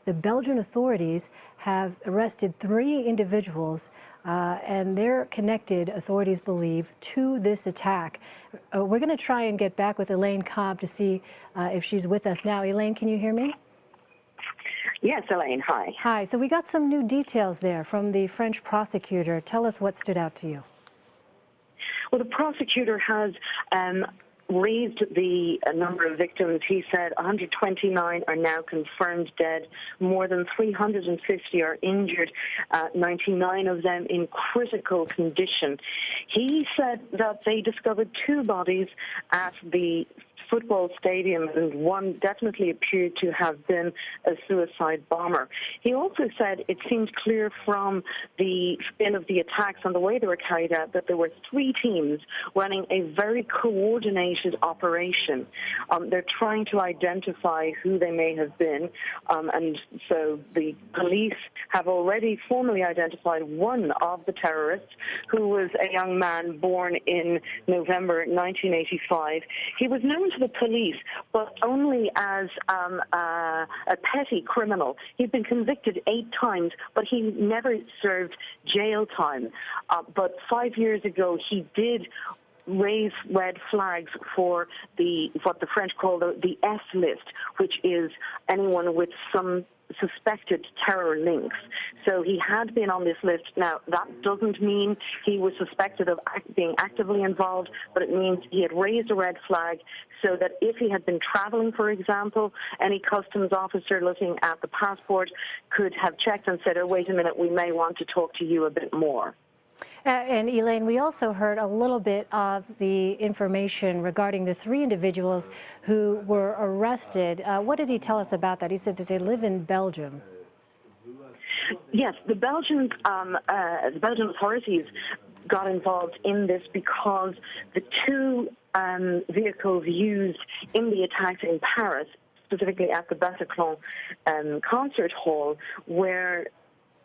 the Belgian authorities have arrested 3 individuals and they're connected, authorities believe, to this attack. We're going to try and get back with Elaine Cobbe to see if she's with us now. Elaine, can you hear me? Yes, Elaine, hi. Hi. So we got some new details there from the French prosecutor. Tell us what stood out to you. Well, the prosecutor has raised the number of victims. He said 129 are now confirmed dead, more than 350 are injured, 99 of them in critical condition. He said that they discovered 2 bodies at the football stadium, and one definitely appeared to have been a suicide bomber. He also said it seemed clear from the spin of the attacks and the way they were carried out that there were 3 teams running a very coordinated operation. They're trying to identify who they may have been, and so the police have already formally identified one of the terrorists, who was a young man born in November 1985. He was known to the police, but only as a petty criminal. He'd been convicted 8 times, but he never served jail time. But 5 years ago, he did raise red flags for what the French call the S list, which is anyone with some suspected terror links. So he had been on this list. Now, that doesn't mean he was suspected of being actively involved, but it means he had raised a red flag so that if he had been traveling, for example, any customs officer looking at the passport could have checked and said, oh, wait a minute, we may want to talk to you a bit more. And Elaine, we also heard a little bit of the information regarding the 3 individuals who were arrested. What did he tell us about that? He said that they live in Belgium. Yes, the Belgian authorities got involved in this because the 2 vehicles used in the attacks in Paris, specifically at the Bataclan concert hall, were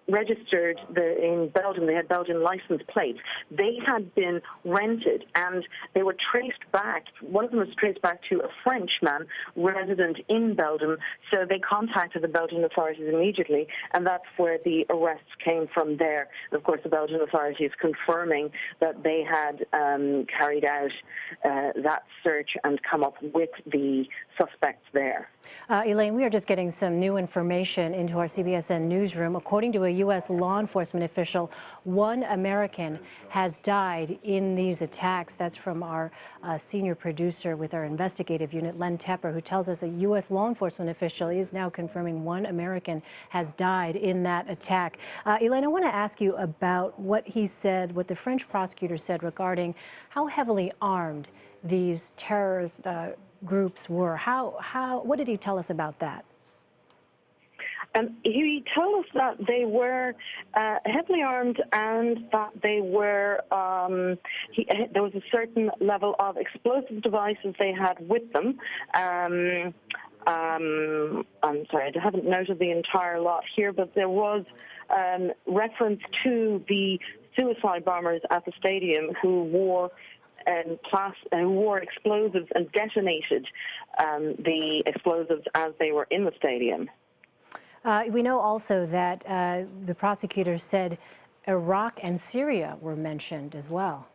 registered in Belgium. They had Belgian license plates. They had been rented, and they were traced back. One of them was traced back to a Frenchman resident in Belgium, so they contacted the Belgian authorities immediately, and that's where the arrests came from there. And of course, the Belgian authorities confirming that they had carried out that search and come up with the suspects there. Elaine, we are just getting some new information into our CBSN newsroom. According to a U.S. law enforcement official, 1 American has died in these attacks. That's from our senior producer with our investigative unit, Len Tepper, who tells us a U.S. law enforcement official is now confirming 1 American has died in that attack. Elaine, I want to ask you about what he said, what the French prosecutor said regarding how heavily armed these terrorist groups were. What did he tell us about that? He told us that they were heavily armed and that they were, there was a certain level of explosive devices they had with them. I'm sorry, I haven't noted the entire lot here, but there was reference to the suicide bombers at the stadium who wore explosives and detonated the explosives as they were in the stadium. We know also that the prosecutor said Iraq and Syria were mentioned as well.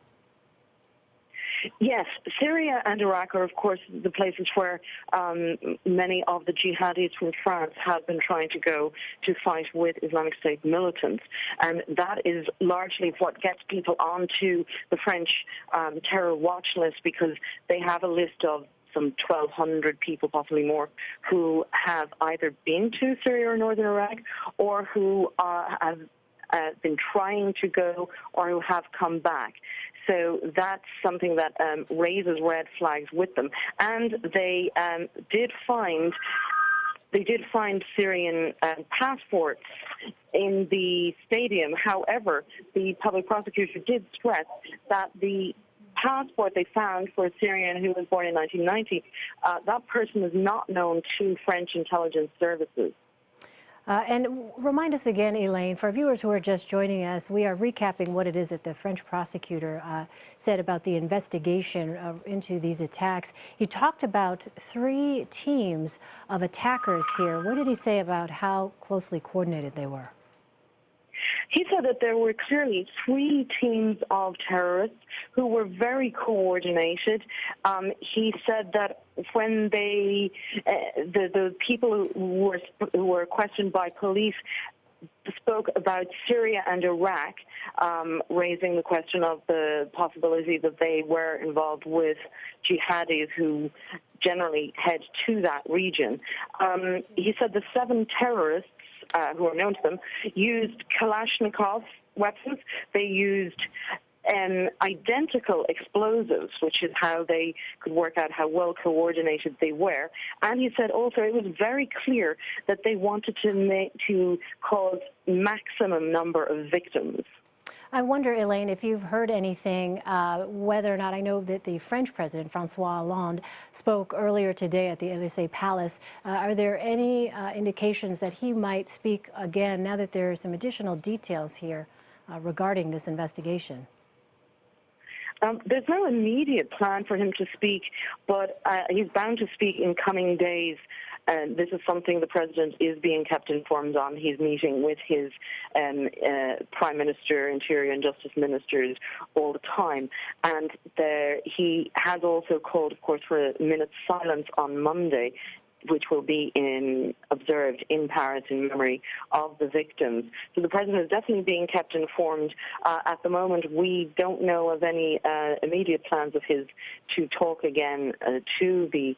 Yes, Syria and Iraq are, of course, the places where many of the jihadis from France have been trying to go to fight with Islamic State militants. And that is largely what gets people onto the French terror watch list, because they have a list of some 1,200 people, possibly more, who have either been to Syria or northern Iraq, or who have been trying to go, or who have come back. So that's something that raises red flags with them. And they did find Syrian passports in the stadium. However, the public prosecutor did stress that the passport they found for a Syrian who was born in 1990, that person is not known to French intelligence services. And remind us again, Elaine, for viewers who are just joining us, we are recapping what it is that the French prosecutor said about the investigation into these attacks. He talked about 3 teams of attackers here. What did he say about how closely coordinated they were? He said that there were clearly 3 teams of terrorists who were very coordinated. He said that when the people who were questioned by police spoke about Syria and Iraq, raising the question of the possibility that they were involved with jihadis who generally head to that region. He said the 7 terrorists who are known to them, used Kalashnikov weapons. They used identical explosives, which is how they could work out how well coordinated they were. And he said also it was very clear that they wanted to cause maximum number of victims. I wonder, Elaine, if you've heard anything, whether or not, I know that the French president, François Hollande, spoke earlier today at the Élysée Palace. Are there any indications that he might speak again now that there are some additional details here regarding this investigation? There's no immediate plan for him to speak, but he's bound to speak in coming days. And this is something the president is being kept informed on. He's meeting with his prime minister, interior and justice ministers all the time. And he has also called, of course, for a minute's silence on Monday, which will be observed in Paris in memory of the victims. So the president is definitely being kept informed. At the moment, we don't know of any immediate plans of his to talk again to the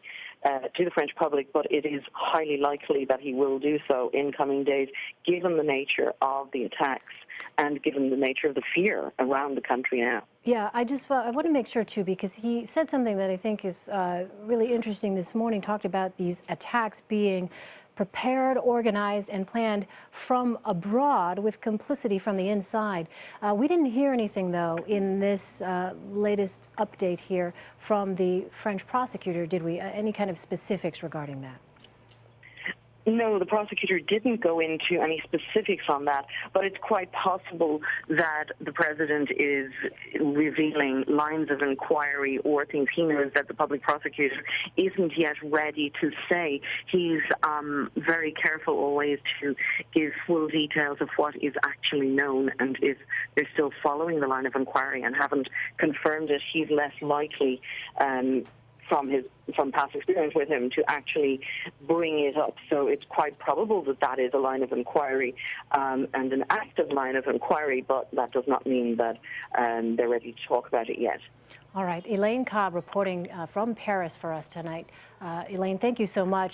French public, but it is highly likely that he will do so in coming days, given the nature of the attacks and given the nature of the fear around the country now. Yeah, I want to make sure, too, because he said something that I think is really interesting this morning, talked about these attacks being prepared, organized, and planned from abroad with complicity from the inside. We didn't hear anything, though, in this latest update here from the French prosecutor, did we? Any kind of specifics regarding that? No, the prosecutor didn't go into any specifics on that, but it's quite possible that the president is revealing lines of inquiry or things he knows that the public prosecutor isn't yet ready to say. He's very careful always to give full details of what is actually known, and if they're still following the line of inquiry and haven't confirmed it, he's less likely from past experience with him to actually bring it up. So it's quite probable that that is a line of inquiry and an active line of inquiry, but that does not mean that they're ready to talk about it yet. All right. Elaine Cobbe reporting from Paris for us tonight. Elaine, thank you so much.